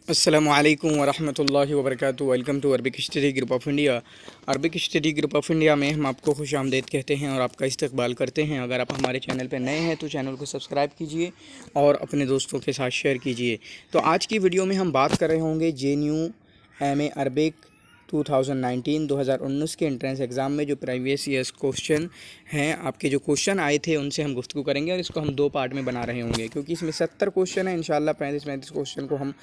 अस्सलामुअलैकुम वरहमतुल्लाहि वबरकातुहू। Welcome to Arabic study group of India. Arabic study group of India में हम आपको खुश आमदेद कहते हैं और आपका इस्तकबाल करते हैं। अगर आप हमारे चैनल पर नए हैं तो चैनल को सब्सक्राइब कीजिए और अपने दोस्तों के साथ शेयर कीजिए। तो आज की वीडियो में हम बात कर रहे होंगे JNU MA अरबिक 2019 के एंट्रेंस एग्ज़ाम में जो प्रीवियस ईयर्स क्वेश्चन हैं, आपके जो क्वेश्चन आए थे उनसे हम गुफ्तगू करेंगे और इसको हम दो पार्ट में बना रहे होंगे क्योंकि इसमें 70 क्वेश्चन है। इंशाल्लाह 35 क्वेश्चन को हम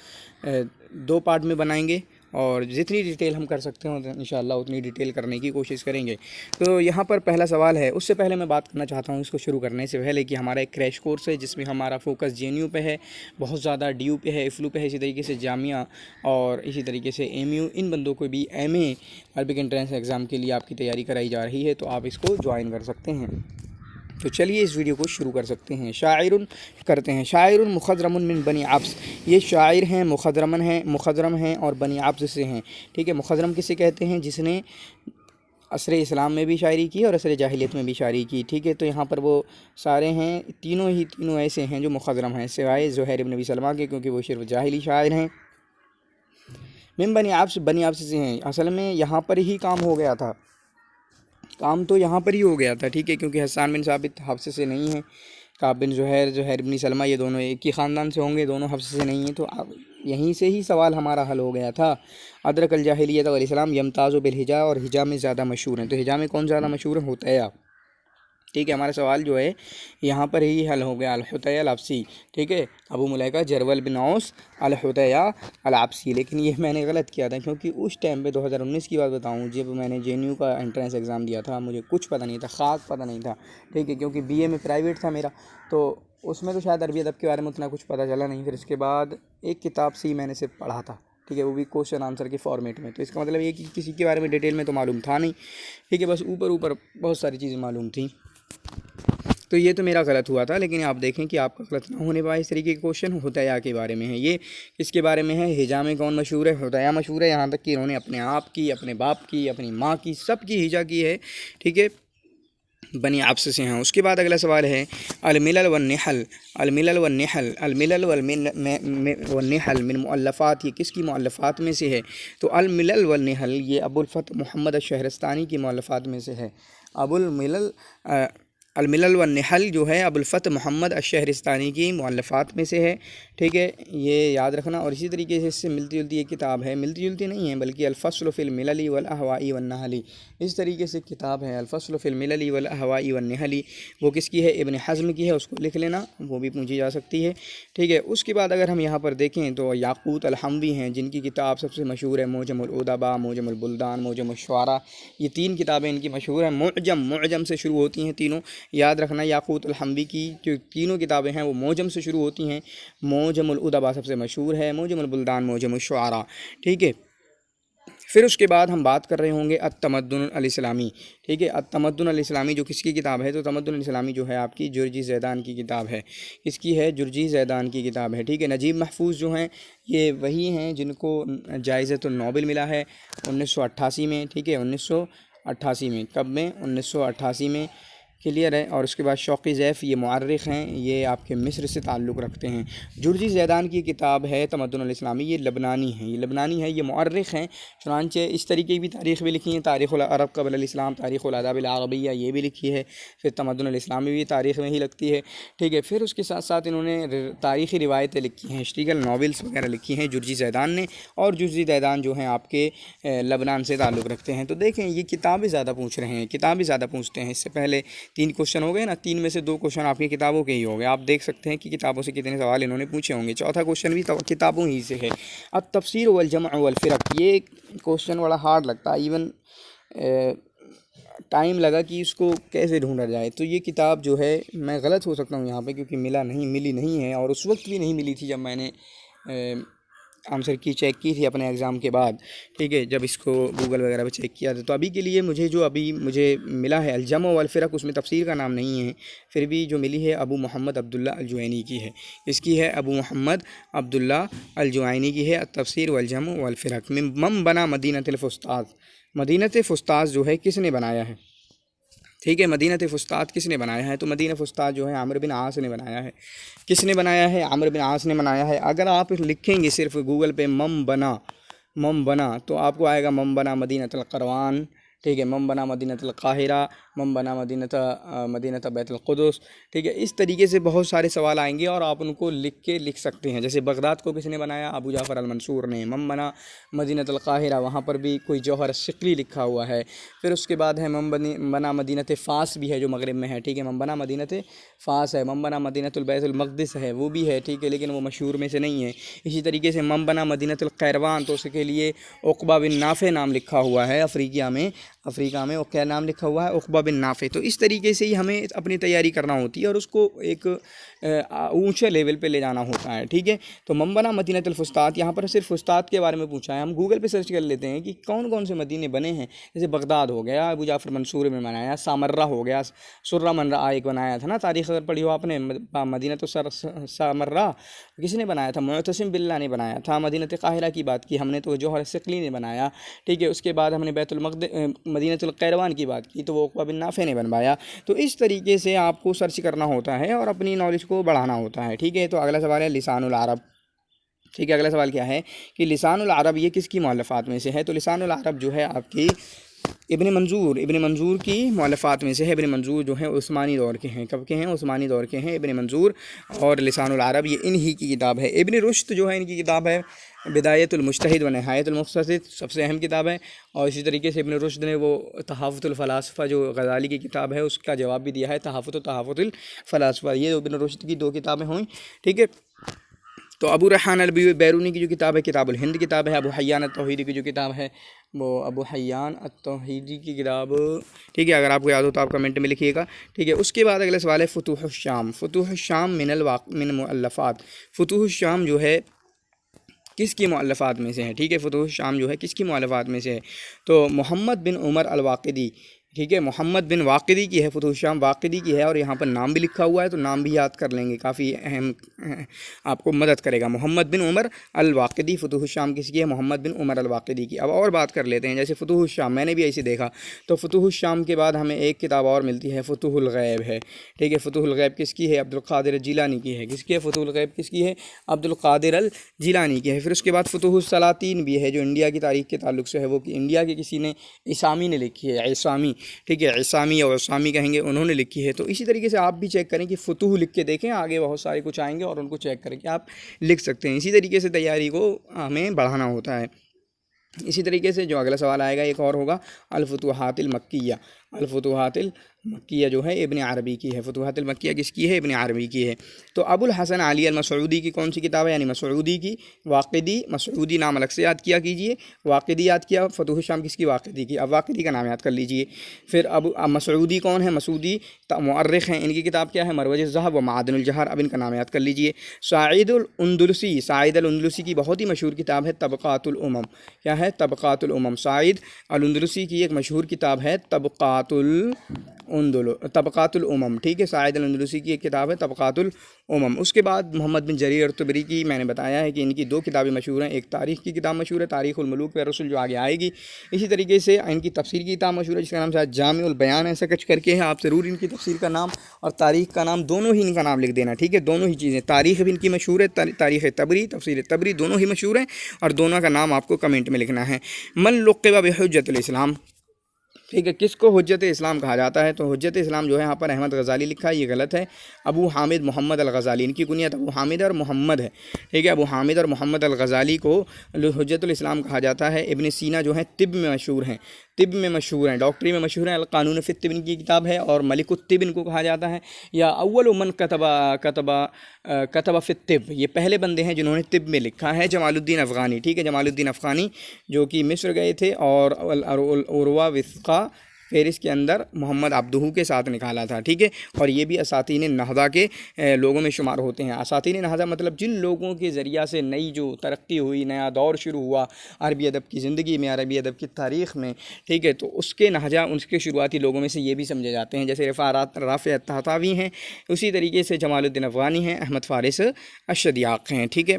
दो पार्ट में बनाएंगे और जितनी डिटेल हम कर सकते हैं इंशाल्लाह उतनी डिटेल करने की कोशिश करेंगे। तो यहाँ पर पहला सवाल है, उससे पहले मैं बात करना चाहता हूँ इसको शुरू करने से पहले कि हमारा एक क्रैश कोर्स है जिसमें हमारा फोकस JNU पे है, बहुत ज़्यादा DU पे है, IFLU पे है, इसी तरीके से जामिया और इसी तरीके से MU, इन बंदों को भी MA अरबिक एंट्रेंस एग्ज़ाम के लिए आपकी तैयारी कराई जा रही है, तो आप इसको ज्वाइन कर सकते हैं। तो चलिए इस वीडियो को शुरू कर सकते हैं। शायरुन करते हैं। शायरुन मुखदरमुन मिन बनी अब्स, ये शायर हैं, मुखदरम हैं और बनी अब्स से हैं। ठीक है, मुखदरम किसे कहते हैं? जिसने असर इस्लाम में भी शायरी की और असर जाहिलियत में भी शायरी की। ठीक है, तो यहाँ पर वो सारे हैं, तीनों ऐसे हैं जो मुखदरम हैं, सिवाय ज़ुहैर इब्न नबी सलमा के, क्योंकि वो सिर्फ जाहिली शायर हैं। मिन बनी अब्स से हैं। असल में यहाँ पर ही काम हो गया था, काम तो यहाँ पर ही हो गया था। ठीक है, क्योंकि हसन बिन साबित हफ्से से नहीं है, काब बिन ज़ुहैर इब्न सलमा, ये दोनों एक ही ख़ानदान से होंगे, दोनों हफ्से से नहीं हैं, तो अब यहीं से ही सवाल हमारा हल हो गया था। अदरक अल जाहिलियत वल इस्लाम यमताज़ु बिल हिजा, और हिजा में ज़्यादा मशहूर हैं। तो हिजा में कौन ज़्यादा मशहूर है? हुतैया। ठीक है, हमारा सवाल जो है यहाँ पर ही हल हो गया, अल-हुतैया अल-अब्सी। ठीक है, अबू मुलैका जरवल बिन औस अल-हुतैया अल-अब्सी। लेकिन ये मैंने गलत किया था, क्योंकि उस टाइम पे 2019 की बात बताऊँ, जब मैंने JNU का एंट्रेंस एग्ज़ाम दिया था, मुझे कुछ पता नहीं था, ख़ास पता नहीं था। ठीक है, क्योंकि BA में प्राइवेट था मेरा, तो उसमें तो शायद अरबी अदब के बारे में उतना कुछ पता चला नहीं। फिर इसके बाद एक किताब से ही मैंने सिर्फ पढ़ा था। ठीक है, वो भी क्वेश्चन आंसर के फॉर्मेट में। तो इसका मतलब ये कि किसी के बारे में डिटेल में तो मालूम था नहीं। ठीक है, बस ऊपर ऊपर बहुत सारी चीज़ें मालूम थी। तो ये तो मेरा गलत हुआ था, लेकिन आप देखें कि आपका गलत ना होने पाए। इस तरीके के क्वेश्चन हुतैया के बारे में है। ये किसके बारे में है? हिजा में कौन मशहूर है? हुतैया मशहूर है। यहाँ तक कि इन्होंने अपने आप की, अपने बाप की, अपनी माँ की, सब की हिजा की है। ठीक है, बनी अब्स से हैं। उसके बाद अगला सवाल है, अलमिलल वन्निहल, अलमिलल वन्निहल, अलमिलल वन्निहल मिन मुअल्लफ़ात, ये किसकी मुअल्लफ़ात में से है? तो अलमिलल वन्निहल ये अबुल फ़त मोहम्मद अश-शहरस्तानी की मुअल्लफ़ात में से है। अबुल मिलल अलमिलल वन्निहल जो है अबुल फ़त मोहम्मद अश-शहरस्तानी की मुअल्लफ़ात में से है। ठीक है, ये याद रखना। और इसी तरीके से इससे मिलती जुलती एक किताब है, मिलती जुलती नहीं है बल्कि अल-फ़स्ल फ़िल मिलली वल अहवाई वन नहली, इस तरीके से किताब है अल-फ़स्ल फ़िल मिलली वल अहवाई वन नहली। वो किसकी है? इब्न हज़्म की है, उसको लिख लेना, वो भी पूछी जा सकती है। ठीक है, उसके बाद अगर हम यहाँ पर देखें तो याक़ूत अल-हम्वी हैं, जिनकी किताब सबसे मशहूर है मुअजमुल उदबा, मुअजमुल बुल्दान, मुअजमुश शुअरा। ये तीन किताबें इनकी मशहूर हैं। मुअजम से शुरू होती हैं तीनों, याद रखना। याक़ूत अल-हम्वी की जो तीनों किताबें हैं वो मुअजम से शुरू होती हैं। मुअजमुल उदबा सबसे मशहूर है, मुअजमुल बुल्दान, मुअजमुश शुअरा। ठीक है, फिर उसके बाद हम बात कर रहे होंगे अत-तमद्दुन अल-इस्लामी। ठीक है, अत-तमद्दुन अल-इस्लामी जो किसकी किताब है? तो तमद्दुन अल-इस्लामी जो है आपकी जुर्जी ज़ैदान की किताब है। इसकी है, जुर्जी ज़ैदान की किताब है। ठीक है, नजीब महफूज़ जो हैं ये वही हैं जिनको जाइज़तुन नोबेल मिला है 1988 में। ठीक है, 1988 में। कब में? 1988 में। क्लियर है। और उसके बाद शौक़ी ज़ैफ़, ये मुअर्रिख़ हैं, ये आपके मिस्र से ताल्लुक़ रखते हैं। जुर्जी ज़ैदान की किताब है तमद्दुन अल-इस्लामी, ये लबनानी है, ये मुअर्रिख़ हैं। चुनांचे इस तरीके की भी तारीख़ भी लिखी है, तारीख़ुल अरब क़ब्ल अल-इस्लाम, तारीख़ुल अदब अल-अरबिय्या, ये भी लिखी है। फिर तमद्दुन अल-इस्लामी भी तारीख़ में ही लगती है। ठीक है, फिर उसके साथ साथ इन्होंने तारीख़ी रिवायतें लिखी हैं, हिस्ट्रिकल नॉवेल्स वगैरह लिखी हैं जुर्जी ज़ैदान ने। और जुर्जी ज़ैदान जो हैं आपके लबनान से ताल्लुक़ रखते हैं। तो देखें, ये किताबें ज़्यादा पूछ रहे हैं, किताबें ज़्यादा पूछते हैं। इससे पहले 3 क्वेश्चन हो गए ना, 3 में से 2 क्वेश्चन आपकी किताबों के ही हो गए। आप देख सकते हैं कि किताबों से कितने सवाल इन्होंने पूछे होंगे। चौथा क्वेश्चन भी किताबों ही से है। अब तफसीर वल जम्अ वल फ़िरक़, ये क्वेश्चन बड़ा हार्ड लगता है, इवन टाइम लगा कि इसको कैसे ढूंढा जाए। तो ये किताब जो है, मैं गलत हो सकता हूँ यहाँ पे, क्योंकि मिली नहीं है, और उस वक्त भी नहीं मिली थी जब मैंने आंसर की चेक की थी अपने एग्ज़ाम के बाद। ठीक है, जब इसको गूगल वगैरह पे चेक किया था। तो अभी के लिए मुझे मिला है अल-जम्अ वल फ़िरक़, उसमें तफसीर का नाम नहीं है। फिर भी जो मिली है अबू मोहम्मद अब्दुल्ला अल-जुवैनी की है। इसकी है अबू मोहम्मद अब्दुल्ला अल-जुवैनी की है तफसीर वल जम्अ वल फ़िरक़। मम बना मदीनतुल फ़ुस्ताद, मदीनत फ़ुस्ताद जो है किसने बनाया है? ठीक है। मदीनत फुस्तात किसने बनाया है? तो मदीना फुस्तात जो है आमिर बिन आस ने बनाया है। किसने बनाया है? आमिर बिन आस ने बनाया है। अगर आप लिखेंगे सिर्फ गूगल पे मम बना तो आपको आएगा मम बना मदीनतुल क़रवान, ठीक है, मम बना मदीनतुल क़ाहिरा, मम बना मदीनत बैतुल क़ुद्स, ठीक है। इस तरीके से बहुत सारे सवाल आएंगे और आप उनको लिख सकते हैं। जैसे बगदाद को किसने बनाया? अबू जाफ़र अल मंसूर ने। मम बना मदीनतुल क़ाहिरा, वहाँ पर भी कोई जौहर शिकली लिखा हुआ है। फिर उसके बाद है बना मदीनत फ़ास भी है जो मगरिब में है, ठीक है, मम बना मदीनत फ़ास है। मम बना मदीनतुल बैतुल मक़दिस है, वो भी है, ठीक है, लेकिन वो मशहूर में से नहीं है। इसी तरीके से मम बना मदीनतुल क़ैरवान, तो उसके लिए उक़बा बिन नाफ़े नाम लिखा हुआ है। अफ्रीका में वो क्या नाम लिखा हुआ है? उक़बा बिन नाफ़े। तो इस तरीके से ही हमें अपनी तैयारी करना होती है और उसको एक ऊंचे लेवल पे ले जाना होता है, ठीक है। तो मम बना मदीनतुल फुस्तात, यहाँ पर सिर्फ फुस्तात के बारे में पूछा है। हम गूगल पे सर्च कर लेते हैं कि कौन कौन से मदीने बने हैं। जैसे बगदाद हो गया, अबू जाफ़र मंसूर में बनाया, सामर्रा हो गया, सुर्रा मनरा एक बनाया था ना, तारीख़ अगर पढ़ी हो आपने, मदीनतुल सामर्रा किसने बनाया था? मुअतसिम बिल्ला ने बनाया था। मदीनत क़ाहिरा की बात की हमने तो जौहर शिकली ने बनाया, ठीक है। उसके बाद हमने मदीनतुल क़ैरवान की बात की तो वो उक़बा बिन नाफ़े ने बनवाया। तो इस तरीके से आपको सर्च करना होता है और अपनी नॉलेज को बढ़ाना होता है, ठीक है। तो अगला सवाल है लिसानुल अरब, ठीक है। अगला सवाल क्या है कि लिसानुल अरब ये किसकी मुअल्लफ़ात में से है? तो लिसानुल अरब जो है आपकी इब्न मंजूर की मुअल्लफ़ात में से है। इब्न मंजूर जो है उस्मानी दौर के हैं। कब के हैं? उस्मानी दौर के हैं इब्न मंजूर। और लिसानुल अरब ये इन्हीं की किताब है। इब्न रुश्द जो है इनकी किताब है बिदायतुल मुज्तहिद व निहायतुल मुक़्तसिद, सबसे अहम किताब है। और इसी तरीके से इब्न रुश्द ने वो तहाफ़ुतुल फ़लासफ़ा जो गज़ाली की किताब है उसका जवाब भी दिया है, तहाफ़ुतुल फ़लासफ़ा। ये इब्न रुश्द की 2 किताबें हुई, ठीक है। तो अबू रेहान अल बैरूनी की जो किताब है किताबुल हिंद किताब है। अबू हय्यान अत-तौहीदी की जो किताब है वो अबू हय्यान अत-तौहीदी की किताब, ठीक है। अगर आपको याद हो तो आप कमेंट में लिखिएगा, ठीक है। उसके बाद अगला सवाल है फ़ुतूहुश्शाम मिन मुअल्लफ़ात। फ़ुतूहुश्शाम जो है किसकी मुअल्लफ़ात में से है? ठीक है, फ़ुतूहुश्शाम जो है किसकी मुअल्लफ़ात में से है? तो मोहम्मद बिन उमर अल-वाक़िदी, ठीक है, मोहम्मद बिन वाक़िदी की है। फ़ुतूहुश्शाम वाक़िदी की है और यहाँ पर नाम भी लिखा हुआ है तो नाम भी याद कर लेंगे, काफ़ी अहम आपको मदद करेगा। मोहम्मद बिन उमर अल-वाक़िदी, फ़ुतूहुश्शाम किसकी है? मोहम्मद बिन उमर अल-वाक़िदी की। अब और बात कर लेते हैं, जैसे फ़ुतूहुश्शाम मैंने भी ऐसे देखा तो फ़ुतूहुश्शाम के बाद हमें एक किताब और मिलती है, फ़ुतूहुल गैब है, ठीक है। फ़ुतूहुल गैब किसकी है? अब्दुल क़ादिर जिलानी की है। किसकी है? फ़ुतूहुल गैब किसकी है? अब्दुल क़ादिर अल जिलानी की है। फिर उसके बाद फ़ुतूहुस सलातीन भी है जो इंडिया की तारीख़ के ताल्लुक़ से है, वो कि इंडिया के किसी ने इसामी ने लिखी है, इसामी, ठीक है, इसामी और इसामी कहेंगे, उन्होंने लिखी है। तो इसी तरीके से आप भी चेक करें कि फुतूह लिख के देखें, आगे बहुत सारे कुछ आएंगे और उनको चेक करके आप लिख सकते हैं। इसी तरीके से तैयारी को हमें बढ़ाना होता है। इसी तरीके से जो अगला सवाल आएगा एक और होगा अल-फुतूहातिल मक्किया। अल-फुतूहातिल मक्किया जो है इब्न अरबी की है। फुतूहातिल मक्किया किसकी है? इब्न अरबी की है। तो अबुल हसन अली अल मसऊदी की कौन सी किताब है? यानी मसऊदी की वाक़िदी, मसऊदी नाम अलग से याद किया कीजिए, वाक़िदी याद किया। फ़ुतूहुश्शाम किसकी? वाक़िदी की। अब वाक़िदी का नाम याद कर लीजिए। फिर अब मसऊदी कौन है? मसूदी मुअर्रिख़ हैं, इनकी किताब क्या है? मरवज ज़हब व मादनुल जहर। अब इनका नाम याद कर लीजिए। साइद अल उंदुलुसी की बहुत ही मशहूर किताब है तबक़ातुल उमम। क्या है? तबक़ातुल उमम। साइद अल उंदुलुसी की एक मशहूर किताब है तबक़ातुल उमम, ठीक है। साइद अल उंदुलुसी की एक किताब है तबक़ातुल उमम। उसके बाद मोहम्मद बिन जरीर तुबरी की मैंने बताया है कि इनकी 2 किताबें मशहूर हैं। एक तारीख़ की किताब मशहूर है, तारीख़ुल मुलूक व रसूल, जो आगे आएगी। इसी तरीके से इनकी तफसीर की किताब मशहूर है जिसका नाम शायद जामिउल बयान ऐसा कुछ करके है। आप ज़रूर इनकी तफसीर का नाम और तारीख़ का नाम दोनों ही इनका नाम लिख देना, ठीक है। दोनों ही चीज़ें, तारीख़ भी इनकी मशहूर है, तारीख़ तबरी, तफसीर तबरी, दोनों ही मशहूर हैं और दोनों का नाम आपको कमेंट में लिखना है। मन लुक़िबा बिहुज्जतिल इस्लाम, ठीक है, किसको हुज्जत इस्लाम कहा जाता है? तो हुज्जत इस्लाम जो है यहाँ पर अहमद गज़ाली लिखा है, ये गलत है। अबू हामिद मोहम्मद अल गज़ाली, इनकी कुनियत अबू हामिद और मोहम्मद है, ठीक है। अबू हामिद और मोहम्मद अल गज़ाली को हुज्जतुल इस्लाम कहा जाता है। इब्न सीना जो है तिब में मशहूर हैं, डॉक्टरी में मशहूर हैं। अल कानून फ़ी तिब इनकी किताब है और मलिकुत तिब इनको कहा जाता है, या अव्वल मन कतबा फ़ी तिब, ये पहले बंदे हैं जिन्होंने तिब में लिखा है। जमालुद्दीन अफ़गानी, ठीक है, जमालुद्दीन अफ़गानी जो कि मिस्र गए थे और उर्वा विस्क़ा फ़हरिस्त के अंदर मोहम्मद अब्दुहू के साथ निकाला था, ठीक है। और ये भी असातीन नहदा के लोगों में शुमार होते हैं। असातीन नहदा मतलब जिन लोगों के ज़रिया से नई जो तरक्की हुई, नया दौर शुरू हुआ अरबी अदब की ज़िंदगी में, अरबी अदब की तारीख़ में, ठीक है। तो उसके नहजा, उसके शुरुआती लोगों में से ये भी समझे जाते हैं। जैसे राफ़े अत-तहतावी हैं, उसी तरीके से जमालुद्दीन अफ़गानी हैं, अहमद फ़ारिस अश-शदियाक़ हैं, ठीक है।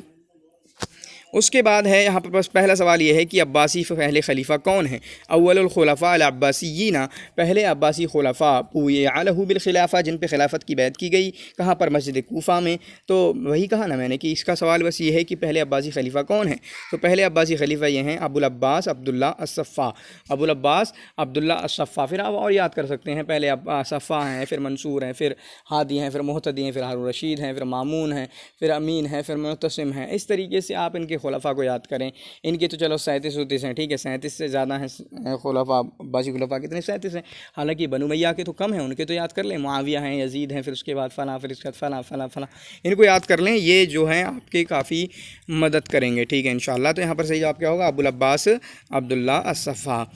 उसके बाद है यहाँ पर बस पहला सवाल ये है कि अब्बासी पहले खलीफा कौन है। अव्वलुल खुलफा अल अब्बासिय्यीना, पहले अब्बासी खुलफा पुय्यअलहु बिल खिलाफा, जिन पे खिलाफत की बैत की गई, कहाँ पर, मस्जिद कूफा में। तो वही कहा ना मैंने कि इसका सवाल बस ये है कि पहले अब्बासी खलीफा कौन है। तो पहले अब्बासी खलीफा ये हैं अबुल अब्बास अब्दुल्ला अस्सफ़ा, अबुल अब्बास अब्दुल्ला अस्सफ़ा। फिर आप और याद कर सकते हैं, पहले सफ़ा हैं, फिर मंसूर हैं, फिर हादी हैं, फिर मुहतदी हैं, फिर हारून रशीद हैं, फिर मामून हैं, फिर अमीन हैं, फिर मुतसिम हैं। इस तरीके से आप इनके खुलफा को याद करें। इनके तो चलो 37 हैं, ठीक है, 37 से ज़्यादा हैं खुलफा। अब्बासी खुलफा कितने, 37 हैं। हालांकि बनु उमय्या के तो कम हैं, उनके तो याद कर लें, मुआविया हैं, यजीद हैं, फिर उसके बाद फ़लाँ, फिर इसके बाद फ़लाँ फ़लाँ फ़लाँ, इनको याद कर लें। ये जो हैं आपके काफ़ी मदद करेंगे, ठीक है इंशाअल्लाह। तो यहाँ पर सही जवाब क्या होगा, अबुल अब्बास अब्दुल्ला अस्सफ़ा।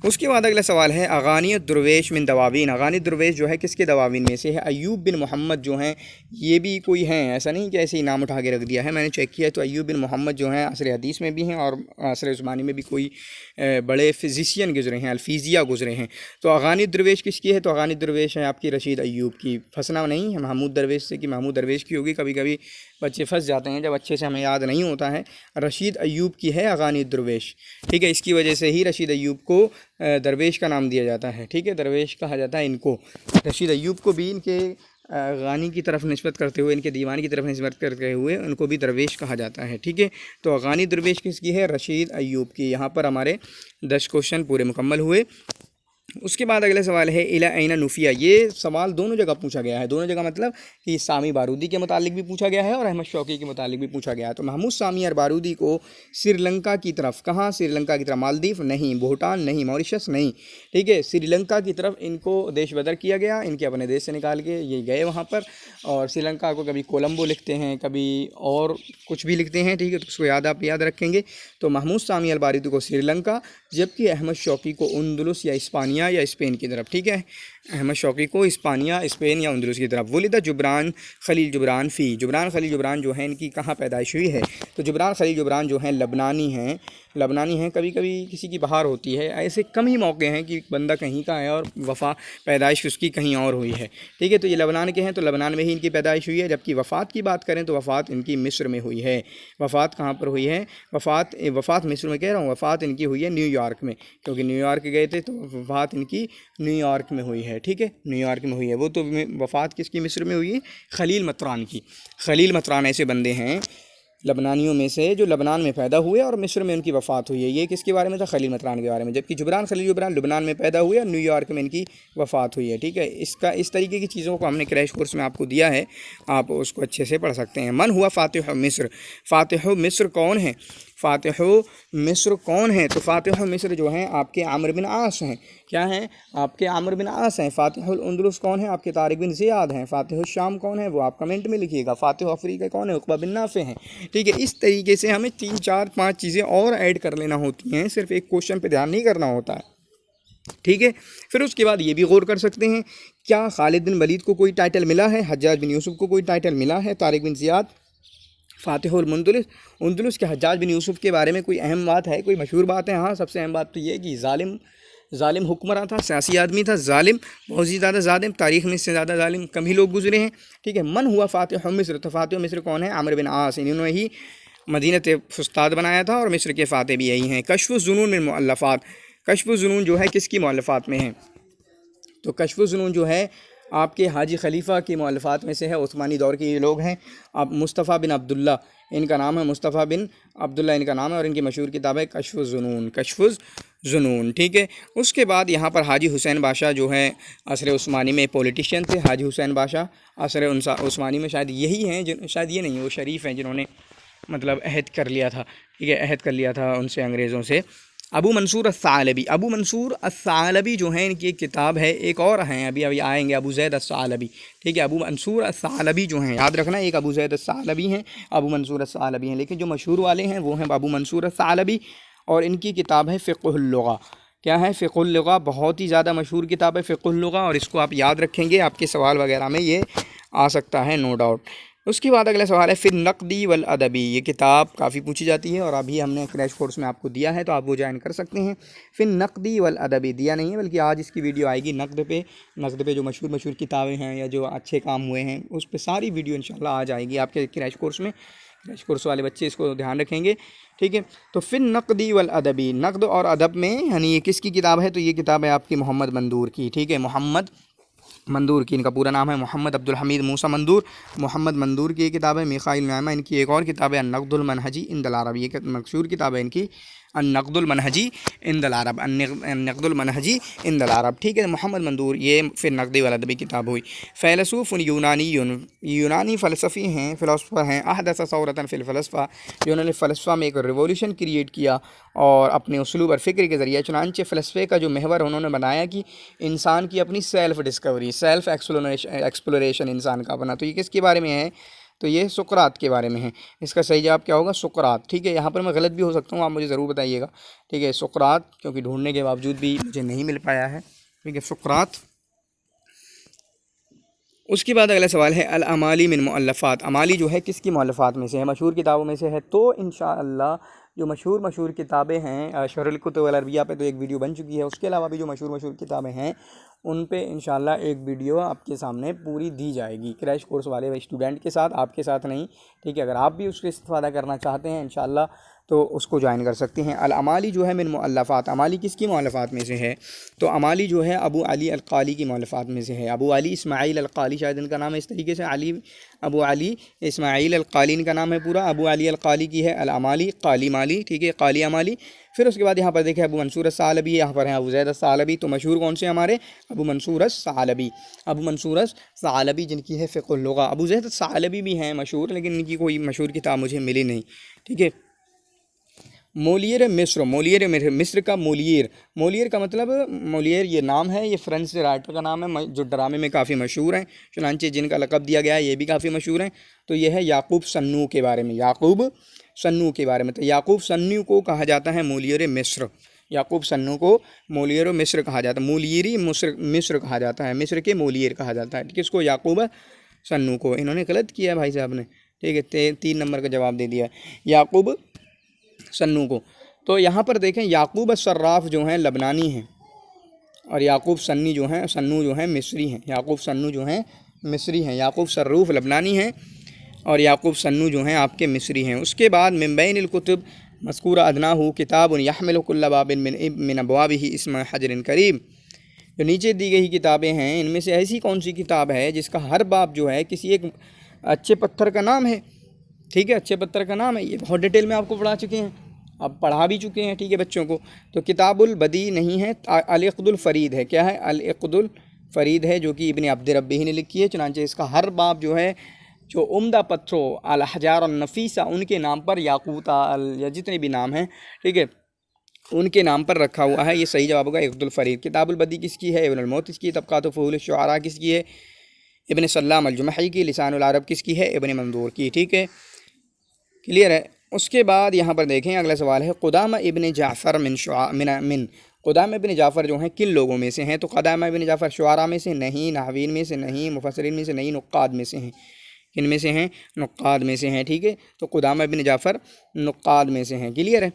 उसके बाद अगला सवाल है अगानी दुर्वेश मिन दवावीन, अगानी दुर्वेश जो है किसके दवावीन में से है। अय्यूब बिन मोहम्मद जो हैं ये भी कोई हैं, ऐसा नहीं कि ऐसे ही नाम उठा के रख दिया है, मैंने चेक किया तो अय्यूब बिन मोहम्मद जो हैं असर हदीस में भी हैं और असर उस्मानी में भी कोई बड़े फिजिशियन गुजरे हैं, अल्फीज़िया गुजरे हैं। तो अगानी दुर्वेश किसकी है, तो अगानी दुर्वेश है आपकी रशीद अय्यूब की। फंसना नहीं है महमूद दरवेश से कि महमूद दरवेश की होगी, कभी कभी बच्चे फंस जाते हैं जब अच्छे से हमें याद नहीं होता है। रशीद अय्यूब की है अगानी दुर्वेश, ठीक है। इसकी वजह से ही रशीद अय्यूब को दरवेश का नाम दिया जाता है, ठीक है, दरवेश कहा जाता है इनको। रशीद अय्यूब को भी इनके गानी की तरफ निस्बत करते हुए, इनके दीवान की तरफ निस्बत करते हुए उनको भी दरवेश कहा जाता है, ठीक है। तो गानी दरवेश किसकी है, रशीद अय्यूब की। यहाँ पर हमारे 10 क्वेश्चन पूरे मुकम्मल हुए। उसके बाद अगला सवाल है इला ऐना नुफिया। ये सवाल दोनों जगह पूछा गया है, दोनों जगह मतलब कि सामी बारूदी के मुतालिक भी पूछा गया है और अहमद शौकी के मुतालिक भी पूछा गया है। तो महमूद सामी और बारूदी को श्रीलंका की तरफ, कहाँ श्रीलंका की तरफ, मालदीव नहीं, भूटान नहीं, मॉरिशस नहीं, ठीक है, श्रीलंका की तरफ इनको देश बदर किया गया, इनके अपने देश से निकाल के ये गए वहाँ पर। और श्रीलंका को कभी कोलंबो लिखते हैं, कभी और कुछ भी लिखते हैं, ठीक है, तो उसको आप याद रखेंगे। तो महमूद सामी अल बारूदी को श्रीलंका, जबकि अहमद शौकी को उंदुलुस या इस्पानिया या स्पेन की तरफ, ठीक है, अहमद शौकी को इस्पानिया, स्पेन या उंदुलुस की तरफ। वलिदा जुबरान खलील जुबरान फ़ी, जुबरान खलील जुबरान जो है इनकी कहाँ पैदाइश हुई है। तो जुबरान खलील जुबरान जो हैं लबनानी हैं। कभी कभी किसी की बाहर होती है, ऐसे कम ही मौके हैं कि बंदा कहीं का है और पैदाइश उसकी कहीं और हुई है, ठीक है। तो ये लबनान के हैं, तो लबनान में ही इनकी पैदाइश हुई है। जबकि वफ़ात की बात करें तो वफ़ात इनकी मिस्र में हुई है। वफ़ात कहाँ पर हुई है, वफ़ात मिस्र में कह रहा हूँ, वफ़ात इनकी हुई है न्यूयॉर्क में, क्योंकि न्यूयॉर्क गए थे तो वफ़ात इनकी न्यूयॉर्क में हुई है, ठीक है, न्यूयॉर्क में हुई है। वो तो वफ़ात किसकी मिस्र में हुई है, खलील मतरान की। खलील मतरान ऐसे बंदे हैं लबनानियों में से जो लबनान में पैदा हुए और मिस्र में उनकी वफ़ात हुई है। ये किसके बारे में था, खलील मतरान के बारे में। जबकि जुबरान खलील जुबरान लबनान में पैदा हुए और न्यूयॉर्क में इनकी वफ़ात हुई है, ठीक है। इस तरीके की चीज़ों को हमने क्रैश कोर्स में आपको दिया है, आप उसको अच्छे से पढ़ सकते हैं। मन हुआ फ़ातिह मिस्र, फ़ातिह मिस्र कौन है, फ़ातिह मिस्र कौन है। तो फ़ातिह मिस्र जो हैं आपके आमिर बिन आस हैं, क्या हैं, आपके आमिर बिन आस हैं। फ़ातिहुल उंदुलुस कौन है, आपके तारिक बिन ज़ियाद हैं। फ़ातिहुल शाम कौन है, वो आप कमेंट में लिखिएगा। फ़ातिह अफ्रीका कौन है, उक़बा बिन नाफ़े हैं, ठीक है। इस तरीके से हमें 3 4 5 चीज़ें और ऐड कर लेना होती हैं, सिर्फ एक क्वेश्चन पे ध्यान नहीं करना होता है, ठीक है। फिर उसके बाद ये भी गौर कर सकते हैं, क्या खालिद बिन वलीद को कोई टाइटल मिला है, हज्जाज बिन यूसुफ को कोई टाइटल मिला है, तारिक बिन ज़ियाद, फ़ातिहुल उंदुलुस के हज्जाज बिन यूसुफ के बारे में कोई अहम बात है, कोई मशहूर बात है। हाँ, सबसे अहम बात तो ये है कि ज़ालिम हुक्मरान था, सियासी आदमी था, ज़ालिम, बहुत ही ज़्यादा ज़ालिम, तारीख़ में इससे ज़्यादा ज़ालिम कम ही लोग गुजरे हैं, ठीक है। मन हुआ फ़ातिह मिस्र, तो फ़ातिह मिस्र कौन है, आमिर बिन आस, इन्होंने ही मदीनत फुस्ताद बनाया था और मिस्र के फ़ातिह भी यही हैं। कश्फ़ुज़्ज़ुनून मिन मुअल्लफ़ात, कश्फ़ुज़्ज़ुनून जो है किसकी मुअल्लफ़ात में है, तो कश्फ़ुज़्ज़ुनून जो है आपके हाजी खलीफ़ा की मुअल्लफ़ात में से है, उस्मानी दौर के ये लोग हैं। अब मुस्तफ़ा बिन अब्दुल्ला इनका नाम है, मुस्तफ़ा बिन अब्दुल्ला इनका नाम है और इनकी मशहूर किताब है कश्फ़ुज़्ज़ुनून, ठीक है। उसके बाद यहाँ पर हाजी हुसैन बादशाह जो है असर उस्मानी में पॉलिटिशियन थे। हाजी हुसैन बादशाह असर उस्मानी में शायद यही हैं, शायद ये नहीं, वो शरीफ हैं जिन्होंने मतलब अहद कर लिया था, ठीक है, अहद कर लिया था उनसे, अंग्रेज़ों से। अबू मंसूर अस्सालबी, अबू मंसूर अस्सालबी जो है इनकी एक किताब है, एक और हैं अभी आएंगे, अबू ज़ैद अस्सालबी, ठीक है। अबू मंसूर अस्सालबी जो हैं याद रखना, एक अबू ज़ैद अस्सालबी हैं, अबू मंसूर अस्सालबी हैं, लेकिन जो मशहूर वाले हैं वो हैं अबू मंसूर अस्सालबी। और इनकी किताब है फ़िक़्हुल लुग़ा, क्या है, फ़िक़्हुल लुग़ा, बहुत ही ज़्यादा मशहूर किताब है फ़िक़्हुल लुग़ा, और इसको आप याद रखेंगे, आपके सवाल वगैरह में ये आ सकता है, नो डाउट। उसके बाद अगला सवाल है फिर नक़दी वल अदबी, ये किताब काफ़ी पूछी जाती है और अभी हमने क्रैश कोर्स में आपको दिया है, तो आप वो ज्वाइन कर सकते हैं। फिर नक़दी वल अदबी दिया नहीं है, बल्कि आज इसकी वीडियो आएगी नक़द पे जो मशहूर किताबें हैं या जो अच्छे काम हुए हैं उस पर सारी वीडियो इंशाल्लाह आ जाएगी आपके क्रैश कोर्स में। क्रैश कोर्स वाले बच्चे इसको ध्यान रखेंगे, ठीक है। तो फिर नक़दी वल अदबी, नक़द और अदब में यानी ये किसकी किताब है, तो ये किताब है आपकी मोहम्मद मंदूर की, ठीक है। मोहम्मद मंदूर की, इनका पूरा नाम है मोहम्मद अब्दुल हमीद मूसा मंदूर, मोहम्मद मंदूर की ये किताब है। मीकाइल नुआमा इनकी एक और किताब है अन-नक़्दुल मनहजी इंदल अरब, ये मशहूर किताब है इनकी अन-नक़्दुल मनहजी इंदल अरब, अन-नक़्दुल मनहजी इंदल अरब, ठीक है। मोहम्मद मंदूर ये फिर नक़दी वाला अदबी किताब हुई। फ़ैलसूफ़ यूनानी फ़लसफ़ी हैं, फ़िलासफ़र हैं। अहदस सौरतन फ़िल फ़लसफ़ा, जिन्होंने फ़लसफ़ा में एक रिवॉल्यूशन क्रिएट किया और अपने उसलूब और फ़िक्र के ज़रिए। चुनांचे फ़लसफ़े का जो महवर उन्होंने बनाया कि इंसान की अपनी सेल्फ़ डिस्कवरी, सेल्फ़ एक्सप्लोरेशन इंसान का अपना। तो ये किसके बारे में है, तो ये सुकरात के बारे में है। इसका सही जवाब क्या होगा, सुकरात, ठीक है। यहाँ पर मैं गलत भी हो सकता हूँ, आप मुझे ज़रूर बताइएगा, ठीक है। सुकरात, क्योंकि ढूंढने के बावजूद भी मुझे नहीं मिल पाया है, ठीक है, सुकरात। उसके बाद अगला सवाल है अल अमाली मिन मुअल्लफ़ात, अमाली जो है किसकी मुअल्लफ़ात में से है, मशहूर किताबों में से है। तो इंशाअल्लाह जो मशहूर किताबें हैं शरहुल कुतुब अल अरबिया पे तो एक वीडियो बन चुकी है, उसके अलावा भी जो मशहूर किताबें हैं उन पे इंशाअल्लाह एक वीडियो आपके सामने पूरी दी जाएगी, क्रैश कोर्स वाले स्टूडेंट के साथ, आपके साथ नहीं, ठीक है। अगर आप भी उससे इस्तिफ़ादा करना चाहते हैं इंशाअल्लाह तो उसको ज्वाइन कर सकते हैं। अल अमाली जो है मिन मुअल्लफ़ात, अमाली किसकी मुअल्लफ़ात में से है, तो अमाली जो है अबू अली अल क़ाली की मुअल्लफ़ात में से है। अबू अली इस्माइल अल क़ाली शायद इनका नाम है इस तरीके से, अबू अली इस्माइल अल क़ाली इनका नाम है पूरा। अबू अली अल क़ाली की है अल अमाली, क़ाली माली, ठीक है, क़ाली अमाली। फिर उसके बाद यहाँ पर देखें अबू मंसूर अस्सालबी, यहाँ पर हैं अबू ज़ैद अस्सालबी। तो मशहूर कौन से हमारे, अबू मंसूर अस्सालबी, अबू मंसूर अस्सालबी जिनकी है फ़िक़्हुल लुग़ा। अबू ज़ैद अस्सालबी भी हैं मशहूर, लेकिन इनकी कोई मशहूर किताब मुझे मिली नहीं, ठीक है। मोलियर मिस्र, मोलियर मिस्र का मोलियर, मोलियर का मतलब, मोलियर ये नाम है, ये फ्रेंच राइटर का नाम है जो ड्रामे में काफ़ी मशहूर हैं, चुनांचे जिनका लक़ब दिया गया है ये भी काफ़ी मशहूर हैं। तो ये है याकूब सन्नू के बारे में, याकूब सन्नू के बारे में। तो याकूब सन्नू को कहा जाता है मोलियर मिस्र, याकूब सन्नू को मोलियर मिस्र कहा जाता है, मोलियरी मिस्र कहा जाता है, मिस्र के मोलियर कहा जाता है, किसको, याकूब सन्नू को। इन्होंने गलत किया भाई साहब ने, ठीक है, 3 नंबर का जवाब दे दिया याकूब सन्नू को। तो यहाँ पर देखें याकूब सर्राफ जो हैं लबनानी हैं और याकूब सन्नी जो हैं, सन्नू जो हैं मिस्री हैं। याकूब सन्नू जो हैं मिस्री हैं, याकूब सर्रूफ लबनानी हैं और याकूब सन्नू जो हैं आपके मिस्री हैं। उसके बाद मिन बैनिल कुतुब मज़कूरा अदनाहु किताबुन यहमिलु कुल्ला बाबिन मिन अबवाबिही इस्म हजरिन करीम। जो नीचे दी गई किताबें हैं इनमें से ऐसी कौन सी किताब है जिसका हर बाब जो है किसी एक अच्छे पत्थर का नाम है, ठीक है, अच्छे पत्थर का नाम है। ये बहुत डिटेल में आपको पढ़ा चुके हैं, आप पढ़ा भी चुके हैं, ठीक है बच्चों को। तो किताबुल बदी नहीं है, अल-इक़्दुल फ़रीद है। क्या है, अल-इक़्दुल फ़रीद है जो कि इब्न अब्द रब्बी ने लिखी है। चुनांचे इसका हर बाब जो है जो उम्दा पत्थरों अल हजार और नफीसा उनके नाम पर, याकूता या जितने भी नाम हैं, ठीक है, उनके नाम पर रखा हुआ है। ये सही जवाब होगा इक़्दुल फ़रीद। किताबुल बदी किसकी है, इब्नुल मौत किसकी, तबक़ात फ़ुहूल शुअरा किसकी है, इब्न सल्लाम अल जुमही की। लिसानुल अरब किसकी है, इब्न मंदूर की, ठीक है, क्लियर है। उसके बाद यहाँ पर देखें अगला सवाल है क़ुदामा इब्न जाफ़र मिन क़ुदामा इब्न जाफ़र जो हैं किन लोगों में से हैं, तो क़ुदामा इब्न जाफ़र शुआरा में से नहीं, नाहवीन में से नहीं, मुफस्सिरीन में से नहीं, नुक्काद में से हैं। किन में से हैं, नुक्काद में से हैं, ठीक है। तो क़ुदामा इब्न जाफ़र नुक्काद में से हैं, क्लियर है।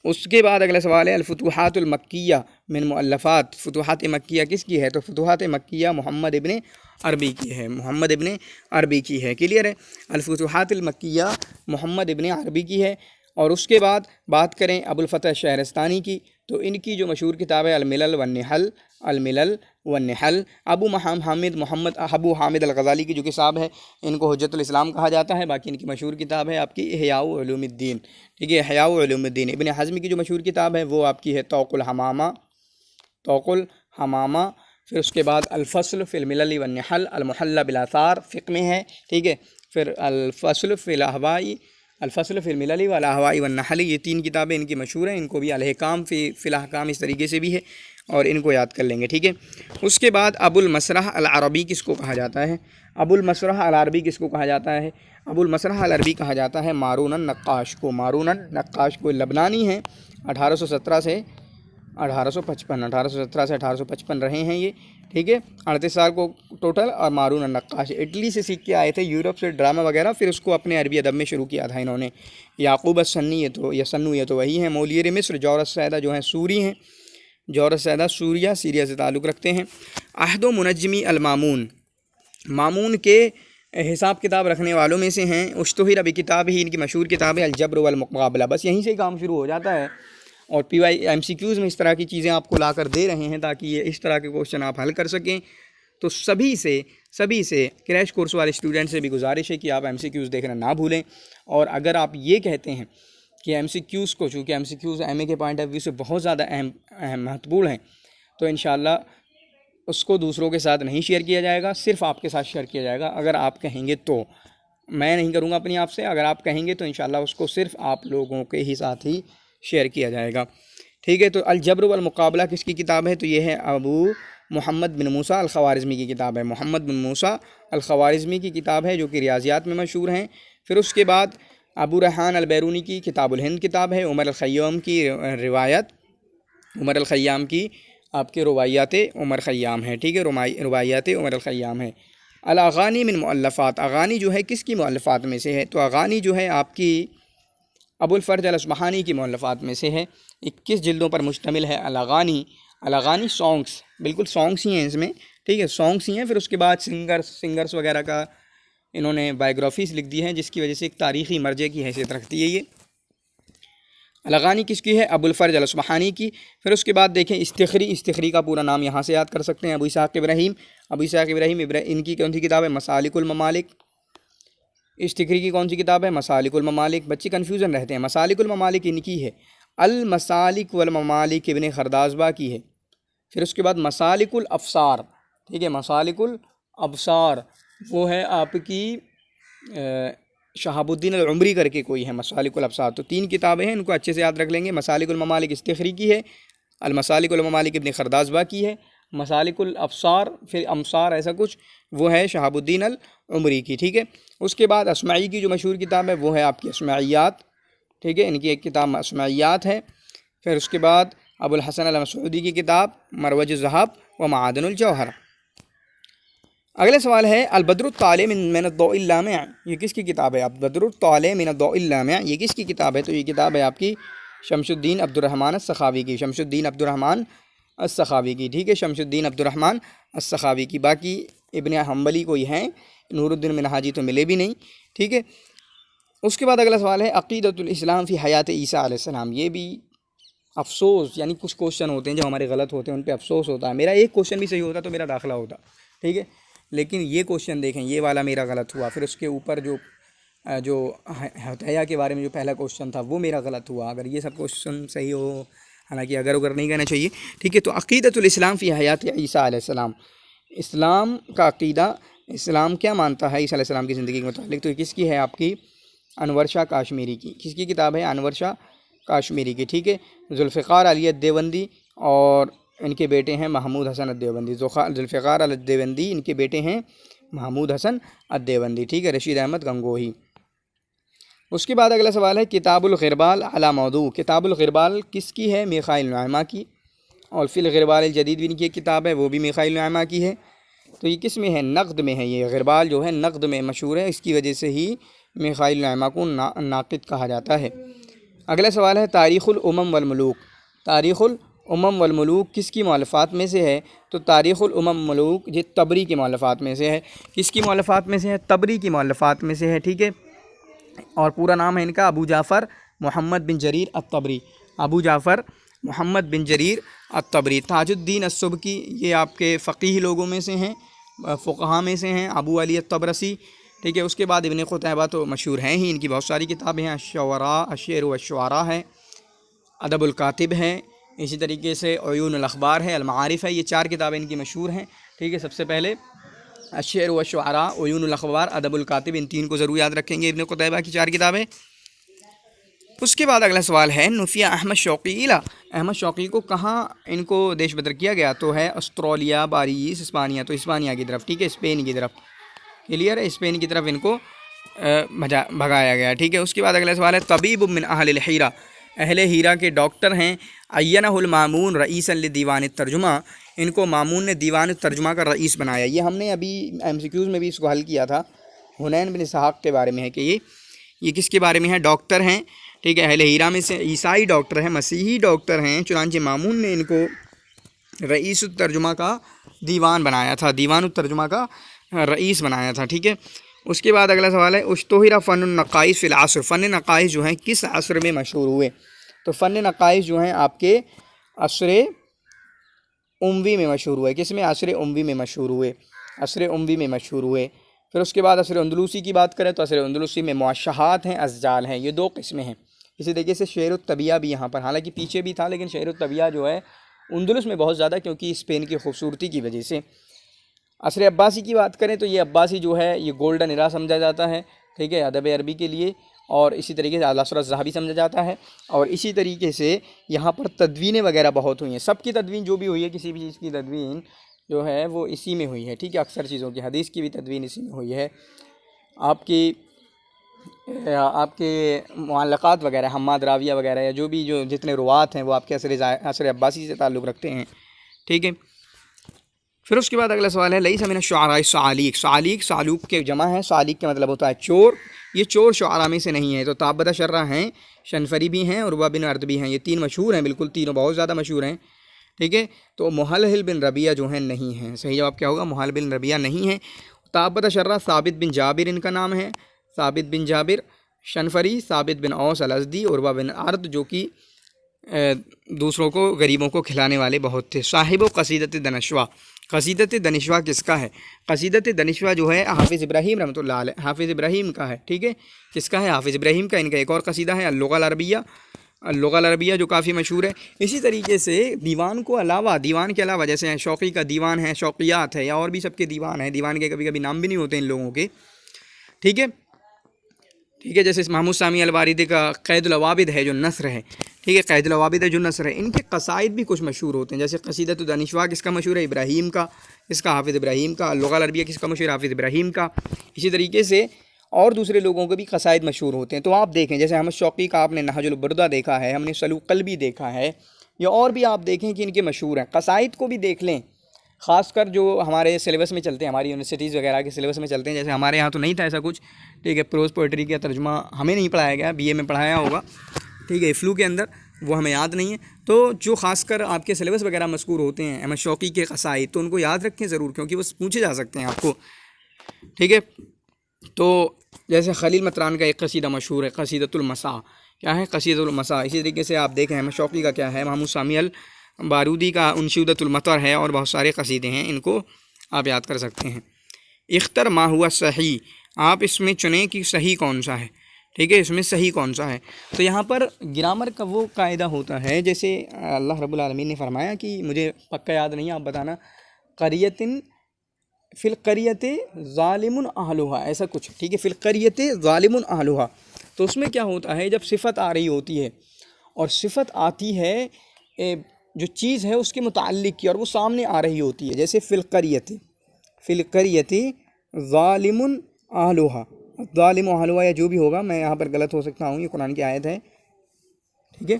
उसके बाद अगला सवाल है अल-फुतूहातुल मक्किया मिन मुअल्लफ़ात, फुतूहात मक्किया किसकी है, तो फुतूहात मक्किया मोहम्मद इब्न अरबी की है, मोहम्मद इब्न अरबी की है, क्लियर है। अल-फुतूहातुल मक्किया मोहम्मद इब्न अरबी की है। और उसके बाद बात करें अबुल फ़तह शहरस्तानी की, तो इनकी जो मशहूर किताब है अल-मिलल वन्निहल, अल-मिलल वन्निहल। अबू हामिद मोहम्मद अबू हामिद अल-ग़ज़ाली की जो किताब है इनको हुज्जतुल इस्लाम कहा जाता है। बाकी इनकी मशहूर किताब है आपकी इहयाउ उलूमुद्दीन, ठीक है, इहयाउ उलूमुद्दीन। इब्न हज़्म की जो मशहूर किताब है वो आपकी है तौक़ुल हमामा। फिर उसके बाद अल-फ़स्ल फ़िल मिलल वन्निहल, अल-मुहल्ला बिल आसार फ़िक़्ह में है, ठीक है। फिर अल-फ़स्ल फ़िल अहवाई, अल-फ़स्ल फ़िल मिलल वल अहवाई वन्नहल, ये 3 किताबें इनकी मशहूर हैं। इनको भी अल-हिकाम फ़िल अहकाम इस तरीके से भी है और इनको याद कर लेंगे, ठीक है। उसके बाद अबुल मसरह अल अरबी किसको कहा जाता है, अबुल मसरह अल अरबी किसको कहा जाता है, अबुल मसरह अल अरबी कहा जाता है मारून नक्काश को, मारून नक्काश को। लबनानी हैं, 1817 से 1855 रहे हैं ये, ठीक है, 38 साल को टोटल। और मारून नक्काश इटली से सीख के आए थे, यूरोप से ड्रामा वगैरह, फिर उसको अपने अरबी अदब में शुरू किया था इन्होंने। याकूब सन्नी सन्नू ये तो वही है। मोलियर मिस्र जौरस सैदा जो हैं सूरी हैं, जौरस सैदा सीरिया से ताल्लुक़ रखते हैं। अहदो मुनज्जमी अल मामून, मामून के हिसाब किताब रखने वालों में से हैं। उश्तुहिर भी किताब ही, इनकी मशहूर किताब है अल-जब्र वल मुक़ाबला। बस यहीं से ही काम शुरू हो जाता है। और PY MCQs में इस तरह की चीज़ें आपको ला कर दे रहे हैं ताकि ये इस तरह के क्वेश्चन आप हल कर सकें। तो सभी से क्रैश कोर्स वाले स्टूडेंट से भी गुजारिश है कि आप MCQs देखना ना भूलें। और अगर आप ये कहते हैं कि MCQs को, चूँकि MCQs MA के पॉइंट ऑफ व्यू से बहुत ज़्यादा अहम महत्वपूर्ण हैं, तो इंशाअल्लाह उसको दूसरों के साथ नहीं शेयर किया जाएगा, सिर्फ़ आपके साथ शेयर किया जाएगा। अगर आप कहेंगे तो, मैं नहीं करूँगा अपनी आप से, अगर आप कहेंगे तो इंशाअल्लाह उसको सिर्फ़ आप लोगों के ही साथ ही शेयर किया जाएगा। ठीक है, तो अल-जब्र वल मुक़ाबला किसकी किताब है? तो ये है अबू मोहम्मद बिन मूसा अल-ख़वारिज़मी की किताब है। मोहम्मद बिन मूसा अल-ख़वारिज़मी की किताब है जो कि रियाज़ियात में मशहूर हैं। फिर उसके बाद अबू रैहान अल-बैरूनी की किताबुल हिंद किताब है। उमर अल-ख़य्याम की रिवायत, उमर अल-ख़य्याम की आपके रुवायाते उमर ख़य्याम है। ठीक है, रुवायाते उमर अल-ख़य्याम है। अल-अग़ानी मिन मुअल्लफ़ात, अग़ानी जो है किसकी मुअल्लफ़ात में से है? तो अग़ानी जो है आपकी अबुल फ़र्ज अल-अस्बहानी की मुअल्लफ़ात में से है। 21 जिल्दों पर मुश्तमिल है अल-अग़ानी। अल-अग़ानी सॉन्ग्स, बिल्कुल सॉन्ग्स ही हैं इसमें। ठीक है, सॉन्ग्स ही हैं। फिर उसके बाद सिंगर्स वगैरह का इन्होंने बायोग्राफीज़ लिख दी हैं, जिसकी वजह से एक तारीख़ी मर्जे की हैसियत रखती है ये। अल-अग़ानी किसकी है? अबुल फ़र्ज अल-अस्बहानी की। फिर उसके बाद देखें इस्तिख़री का पूरा नाम यहाँ से याद कर सकते हैं, अबू इसहाक़ इब्राहीम। इनकी कौन सी किताब है? मसालिकुल ममालिक। इस्तिख़री की कौन सी किताब है? मसालिकुल ममालिक। बच्चे कन्फ्यूज़न रहते हैं, मसालिकुल ममालिक इनकी है। अल-मसालिक वल ममालिक इब्न खरदाज़बा की है। फिर उसके बाद मसालिकुल अफ़सार, ठीक है, मसालिकुल अफ़सार वो है आपकी शहाबुद्दीन अल-उमरी करके कोई है, मसालिकुल अफ़सार। तो 3 किताबें हैं, इनको अच्छे से याद रख लेंगे। मसालिकुल ममालिक इस्तिख़री की है, अल-मसालिकुल ममालिक इब्न खरदाज़बा की है, मसालिकुल अफ़सार फिर अमसार ऐसा कुछ वो है शहाबुद्दीन अल-उमरी की। ठीक है, उसके बाद अस्माई की जो मशहूर किताब है वो है आपकी अस्माइयात। ठीक है, इनकी एक किताब अस्माइयात है। फिर उसके बाद अबुल हसन अल-मसूदी की किताब मरवज ज़हब व मादनुल जौहर। अगला सवाल है अल-बद्रुत ताले मिन अद-दौइल लामिअ, ये किसकी किताब है? अल-बद्रुत ताले मिन अद-दौइल लामिअ ये किसकी किताब है? तो ये किताब है आपकी शमसुद्दीन अब्दुर्रहमान अस-सखावी की, शमसुद्दीन अब्दुर्रहमान अस-सखावी की। ठीक है, शमसुद्दीन अब्दुर्रहमान अस-सखावी की। बाकी इब्न हम्बली कोई हैं, नूरुद्दीन मिनहाजी तो मिले भी नहीं। ठीक है, उसके बाद अगला सवाल है अक़ीदतुल इस्लाम फ़ी हयात ईसा अलैहिस्सलाम। ये भी अफसोस, यानी कुछ क्वेश्चन होते हैं जो हमारे गलत होते हैं, उन पे अफसोस होता है। मेरा एक क्वेश्चन भी सही होता तो मेरा दाखिला होता। ठीक है, लेकिन ये क्वेश्चन देखें, ये वाला मेरा गलत हुआ। फिर उसके ऊपर जो हत्या के बारे में जो पहला क्वेश्चन था वो मेरा गलत हुआ। अगर ये सब क्वेश्चन सही हो, हालांकि अगर नहीं कहना चाहिए। ठीक है, तो अक़ीदतुल इस्लाम फ़ी हयात ईसा अलैहिस्सलाम, इस्लाम का अक़ीदा, इस्लाम क्या मानता है ईसा अलैहिस्सलाम की ज़िंदगी के मुतालिक, तो किसकी है? आपकी अनवर शाह काश्मीरी की। किसकी किताब है? अनवर शाह काश्मीरी की। ठीक है, ज़ुल्फ़िकार अली अद-देवबंदी और इनके बेटे हैं महमूद हसन अद-देवबंदी। ज़ुल्फ़िकार अली अद-देवबंदी इनके बेटे हैं महमूद हसन अद-देवबंदी। ठीक है, रशीद अहमद गंगोही। उसके बाद अगला सवाल है किताबुल ग़िरबाल अला मौदू, किताबुल ग़िरबाल किसकी है? मिखाइल नुअमा की। और फ़िल ग़िरबाल अल-जदीद भी इनकी एक किताब है, वो भी मिखाइल नुअमा की है। तो ये किस में है? नक़द में है। ये ग़िरबाल जो है नक़द में मशहूर है, इसकी वजह से ही मिखाइल नुअमा को नाक़िद कहा जाता है। अगला सवाल है तारीख़ुल उमम वल मुलूक, तारीख़ुल उमम वल मुलूक किसकी मुअल्लफ़ात में से है? तो तारीख़ुल उमम मुलूक ये तबरी की मुअल्लफ़ात में से है। किसकी मुअल्लफ़ात में से है? तबरी की मुअल्लफ़ात में से है। ठीक है, और पूरा नाम है इनका अबू जाफ़र मोहम्मद बिन जरीर अत-तबरी, अबू जाफ़र मोहम्मद बिन जरीर अत-तबरी। ताजुद्दीन अस-सुबकी ये आपके फ़क़ीह लोगों में से हैं, फ़ुक़हा में से हैं, अबू अली अत-तबरसी। ठीक है, उसके बाद इब्न क़ुतैबा तो मशहूर हैं ही, इनकी बहुत सारी किताबें हैं। अश-शुअरा, अश-शेर व अश-शुअरा है, अदबुल कातिब है, इसी तरीके से उयूनुल अख़बार है, अल-मआरिफ़ है। ये 4 किताबें इनकी मशहूर हैं। ठीक है, सबसे पहले अश-शेर व अश-शुअरा, उयूनुल अख़बार, अदबुल कातिब, इन 3 को ज़रूर याद रखेंगे, इब्न क़ुतैबा की 4 किताबें। उसके बाद अगला सवाल है नुफ़िया अहमद शौक़ी इला, अहमद शौक़ी को कहाँ इनको देश बदर किया गया? तो है ऑस्ट्रेलिया, बारीस, इस्पानिया, तो इस्पानिया की तरफ। ठीक है, स्पेन की तरफ। क्लियर है, स्पेन की तरफ इनको भगाया गया। ठीक है, उसके बाद अगला सवाल है तबीब मिन अहल हीरा, अहले हीरा के डॉक्टर हैं। अय्यनहुल मामून रईसन लिदीवान तर्जुमा, इनको मामून ने दीवान तर्जुमा का रईस बनाया। ये हमने अभी MCQs में भी इसको हल किया था। हुनैन बिन इसहाक़ के बारे में है कि ये किसके बारे में है? डॉक्टर हैं। ठीक है, अहले हीरा में से ईसाई डॉक्टर हैं, मसीही डॉक्टर हैं, चुनांचे मामून ने इनको रईस तर्जुमा का दीवान बनाया था, दीवान तर्जुमा का रईस बनाया था। ठीक है, उसके बाद अगला सवाल है उश्तुहिरा फ़न नक़ाइश फ़िल असर, फ़न नक़ाइश जो हैं किस असर में मशहूर हुए। तो फ़न नक़ाइश जो हैं आपके असर उमवी में मशहूर हुए। किस में? असर उमवी में मशहूर हुए, असर उमवी में मशहूर हुए। फिर उसके बाद असर अंदलूसी की बात करें तो असर अंदलूसी में मुअश्शहात हैं, अज़जाल हैं, ये 2 किस्में हैं। इसी तरीके से शेर-उत-तबिया भी यहाँ पर, हालांकि पीछे भी था लेकिन शेर-उत-तबिया जो है अंदलूस में बहुत ज़्यादा, क्योंकि स्पेन की खूबसूरती की वजह से। असर अब्बासी की बात करें तो ये अब्बासी जो है ये गोल्डन एरा समझा जाता है, ठीक है, अदब अरबी के लिए। और इसी तरीके से अल-असर ज़हबी समझा जाता है। और इसी तरीके से यहाँ पर तदवीनें वगैरह बहुत हुई हैं। सबकी तदवीन जो भी हुई है, किसी भी चीज़ की तदवीन जो है वो इसी में हुई है, ठीक है। अक्सर चीज़ों की, हदीस की भी तदवीन इसी में हुई है। आपके मुअल्लक़ात वगैरह, हम्माद राविया वगैरह, या जो जितने रुवात हैं वो आपके असर अब्बासी से ताल्लुक़ रखते हैं, ठीक है। फिर उसके बाद अगला सवाल है लईसा मिन शुअरा सालीक, सालीक सालूक के जमा है, सालीक का मतलब होता है चोर। ये चोर शुअरा में से नहीं है। तो ताबदा शर्रा हैं, शनफरी भी हैं और उर्वा बिन अर्द भी हैं। ये 3 मशहूर हैं, बिल्कुल तीनों बहुत ज़्यादा मशहूर हैं, ठीक है। तो मुहलहिल बिन रबिया जो हैं नहीं हैं। सही जवाब क्या होगा? मुहलहिल बिन रबिया नहीं है। ताबदा शर्रा साबित बिन जाबिर इनका नाम है, साबित बिन जाबिर। शनफरी साबित बिन औस अल-अज़दी, उर्वा बिन अर्द जो कि दूसरों को, गरीबों को खिलाने वाले बहुत थे। साहिब क़सीदत दनश्वा, क़सीदत दनश्वा किसका है? क़सीदत दनश्वा जो है हाफिज़ इब्राहीम रहमतुल्लाह अलैह, हाफिज़ इब्राहीम का है, ठीक है। किसका है? हाफिज़ इब्राहीम का। इनका एक और कसीदा है अल-लुग़ा अल-अरबिया जो काफ़ी मशहूर है। इसी तरीके से दीवान के अलावा जैसे शौक़ी का दीवान है, शौक़ियात है, या और भी सबके दीवान है। दीवान के कभी कभी नाम भी नहीं होते इन लोगों के, ठीक है, ठीक है। जैसे महमूद सामी अल-वारिदी का क़ैदुल अवाबिद है जो नस्र है, ठीक है, क़ैदुल अवाबिद है जो नस्र है। इनके कसाइद भी कुछ मशहूर होते हैं। जैसे क़सीदत दनिशवा किसका मशहूर है? इब्राहीम का, इसका हाफिज़ इब्राहीम का। लुग़ा अल-अरबिया किसका मशहूर है? हाफिज़ इब्राहीम का। इसी तरीके से और दूसरे लोगों के भी कसाइद मशहूर होते हैं। तो आप देखें, जैसे अहमद शौक़ी का आपने नहजुल बुर्दा देखा है, हमने सलूक क़ल्बी देखा है, या और भी आप देखें कि इनके मशहूर हैं। कसाइद को भी देख लें, ख़ासकर जो हमारे सिलेबस में चलते हैं, हमारी यूनिवर्सिटीज़ वगैरह के सिलेबस में चलते हैं। जैसे हमारे यहाँ तो नहीं था ऐसा कुछ, ठीक है। प्रोज़ पोइट्री का तर्जुमा हमें नहीं पढ़ाया गया, BA में पढ़ाया होगा, ठीक है, इफ्लू के अंदर, वो हमें याद नहीं है। तो जो ख़ासकर आपके सिलेबस वगैरह मज़कूर होते हैं अहमद शौक़ी के कसाइद, तो उनको याद रखें ज़रूर, क्योंकि वो पूछे जा सकते हैं आपको, ठीक है। तो जैसे खलील मतरान का एक कसीदा मशहूर है, क़सीदतुल मसा। क्या है? क़सीदतुल मसा। इसी तरीके से आप देखें अहमद शौक़ी का क्या है, महमूद सामी अल बारूदी का उनशुदतुल मतर है, और बहुत सारे कसीदे हैं, इनको आप याद कर सकते हैं। इख्तर मा हुआ सही, आप इसमें चुनें कि सही कौन सा है, ठीक है, इसमें सही कौन सा है। तो यहाँ पर ग्रामर का वो कायदा होता है, जैसे अल्लाह रब्बुल आलमीन ने फरमाया कि, मुझे पक्का याद नहीं, आप बताना, क़रियतिन फ़िल क़रियति ज़ालिमुन अहलुहा, ऐसा कुछ, ठीक है, फ़िल क़रियति ज़ालिमुन अहलुहा। तो उसमें क्या होता है, जब सिफ़त आ रही होती है, और सिफ़त आती है जो चीज़ है उसके मुताल्लिक़ की, और वो सामने आ रही होती है। जैसे फ़िल क़रियति ज़ालिमुन अहलुहा, ज़ालिम अहलुहा या जो भी होगा, मैं यहाँ पर गलत हो सकता हूँ, ये कुरान की आयत है, ठीक है,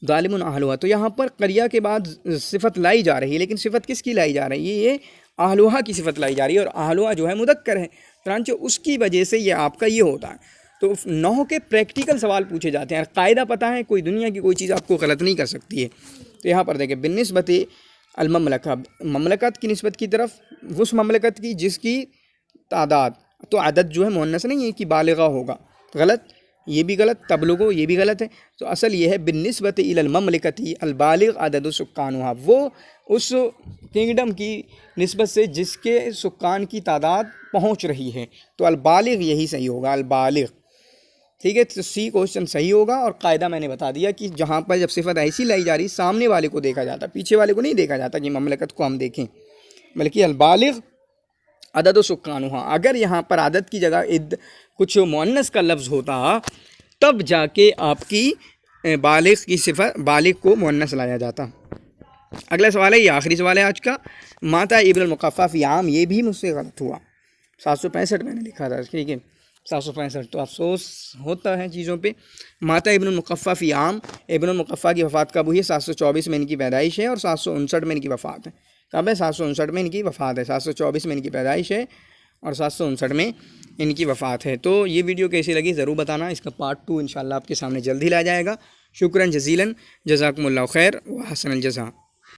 ज़ालिमुन अहलुहा। तो यहाँ पर क़रिया के बाद सिफ़त लाई जा रही है, लेकिन सिफ़त किसकी लाई जा रही है? ये अहलुहा की सिफ़त लाई जा रही है, और अहलुहा जो है मुदक्कर है, चुनांचे उसकी वजह से ये आपका ये होता है। तो नहू के प्रैक्टिकल सवाल पूछे जाते हैं, कायदा पता है, कोई दुनिया की कोई चीज़ आपको गलत नहीं कर सकती है। तो यहाँ पर देखें, बिनिस्बत अल-ममलका, ममलकत की निस्बत की तरफ, उस ममलकत की जिसकी तादाद, तो अदद जो है मुअन्नस नहीं है कि बालिगा होगा, गलत, ये भी गलत, तबलुगो ये भी गलत है। तो असल ये है बिनिस्बत इलल ममलकती अल-बालिग अददु सुक्कानुहा, वो उस किंगडम की निस्बत से जिसके सुक्कान की तादाद पहुँच रही है। तो अल-बालिग यही सही होगा, अल-बालिग, ठीक है। तो सी क्वेश्चन सही होगा। और कायदा मैंने बता दिया कि जहाँ पर जब सिफ़त ऐसी लाई जा रही, सामने वाले को देखा जाता, पीछे वाले को नहीं देखा जाता कि ममलकत को हम देखें, बल्कि अल-बालिग अदद सुक्कानुहा। अगर यहाँ पर आदत की जगह कुछ मुअन्नस का लफ्ज़ होता, तब जाके आपकी बालिग की सिफ़त, बालिग को मुअन्नस लाया जाता। अगला सवाल है, ये आखिरी सवाल है आज का, माता इब्नुल मुक़फ़्फ़ा फ़ी आम, ये भी मुझसे गलत हुआ, 765 मैंने लिखा था, ठीक है, 765। तो अफसोस होता है चीज़ों पे। माता इब्नुल मुक़फ़्फ़ा फ़ी आम, इब्नुल मुक़फ़्फ़ा की वफ़ात कब हुई है? 724 में इनकी पैदाइश है, और 759 में इनकी वफ़ात है। कब है? 759 में इनकी वफ़ात है। 724 में इनकी पैदाइश है, और 759 में इनकी वफ़ात है। तो ये वीडियो कैसी लगी ज़रूर बताना। इसका पार्ट 2 इंशाल्लाह आपके सामने जल्द ही ला जाएगा। शुक्रन जज़ीलन, जज़ाकुमुल्लाहु खैर व हसनल जज़ा।